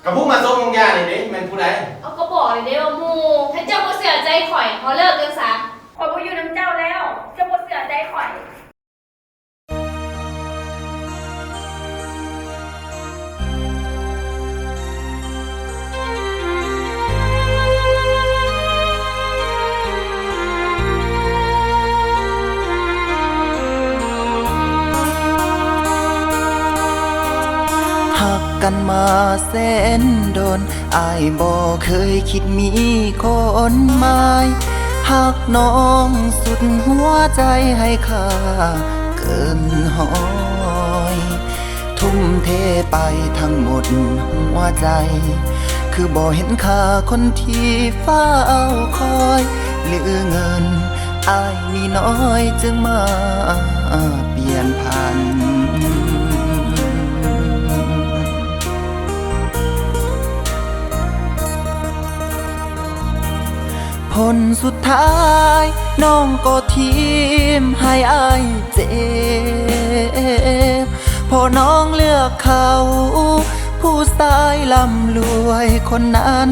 กับผู้มาส่งยานี่ดิแมันผู้ใดเอาก็บอกเลยเด้ว่าหมู่ถ้าเจ้าบ่เสียใจข่อยพอเลิกกันซะข่อยบ่อยู่น้ำเจ้าแล้วเจ้าบ่เสือใจข่อยหักกันมาแสนโดนอายบ่เคยคิดมีคนหมายหักน้องสุดหัวใจให้ค่าเกินห้อย ทุ่มเทไปทั้งหมดหัวใจ คือบ่เห็นค่าคนที่เฝ้าคอยเหลือเงินอายมีน้อยจึงมาเปลี่ยนพัน ผลสุดท้ายน้องก็ทีมให้อายเจ็บพอน้องเลือกเขาผู้ชายร่ำรวยคนนั้น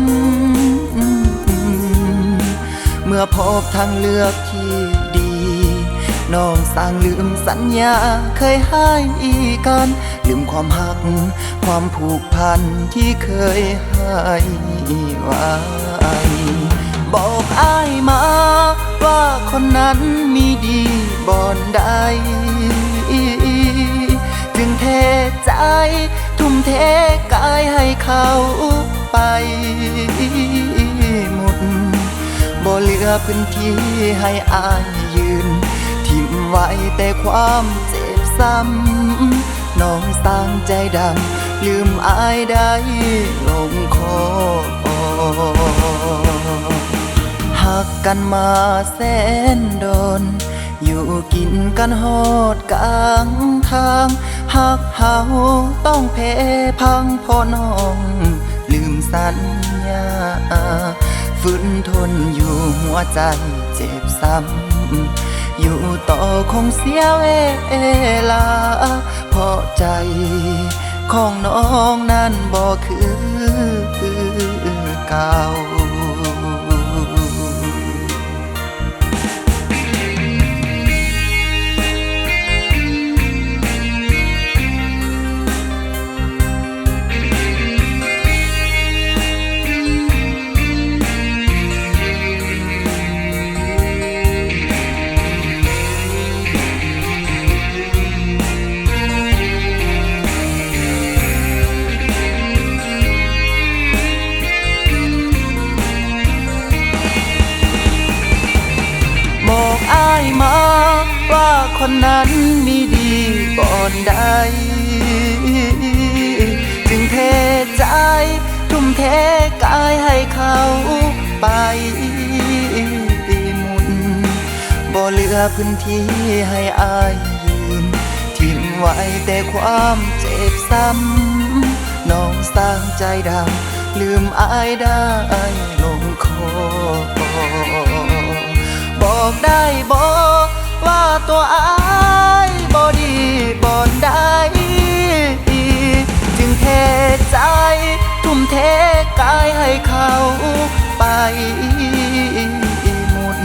เมื่อพบทางเลือกที่ดีน้องสร้างลืมสัญญาเคยให้กันลืมความหักความผูกพันที่เคยให้ไว้บอกอ้ายมาว่าคนนั้นมีดีบ่อนใดจึงเทใจทุ่มเทกายให้เขาไปหมดบ่เหลือพื้นที่ให้อ้ายยืนทิ่มไว้แต่ความเจ็บซ้ำน้องสร้างใจดำลืมอ้ายได้ลงคอหักกันมาแสนโดนอยู่กินกันฮอดกลางทางหักเฮาต้องเพพังพอน้องลืมสัญญาฝืนทนอยู่หัวใจเจ็บซ้ำอยู่ต่อคงเสียเวลาเพราะใจของน้องนั้นบ่คือเก่าบอกอ้ายมาว่าคนนั้นมีดีบ่อนใดจึงเทใจทุ่มเทกายให้เขาไปหมุนบ่เหลือพื้นที่ให้อ้ายยืนทิ้งไว้แต่ความเจ็บซ้ำน้องสร้างใจดำลืมอ้ายได้ลงคอบอกได้บอกว่าตัวอ้ายบ่ดีบ่อนใดจึงเทใจทุ่มเทกายให้เขาไปหมด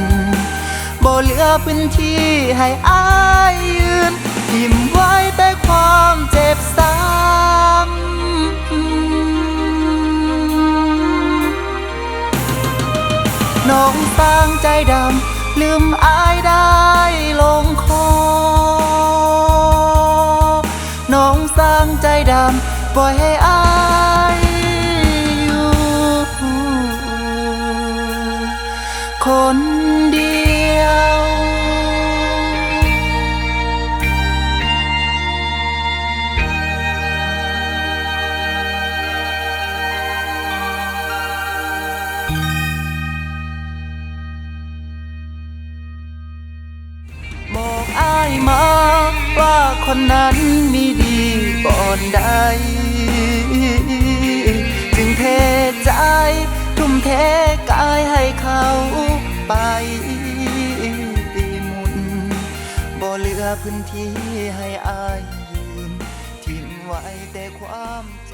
บ่เหลือพื้นที่ให้อ้ายยืนทิ่มไว้แต่ความเจ็บซ้ำน้องสร้างใจดำลืมอายได้ลงคอน้องสร้างใจดำปล่อยให้อายอยู่คนเดียวบอกอ้ายมาว่าคนนั้นมีดีบ่อนใดจึงเทใจทุ่มเทกายให้เขาไปหมุนบ่เหลือพื้นที่ให้อ้ายยืนทิ้งไว้แต่ความเจ็บ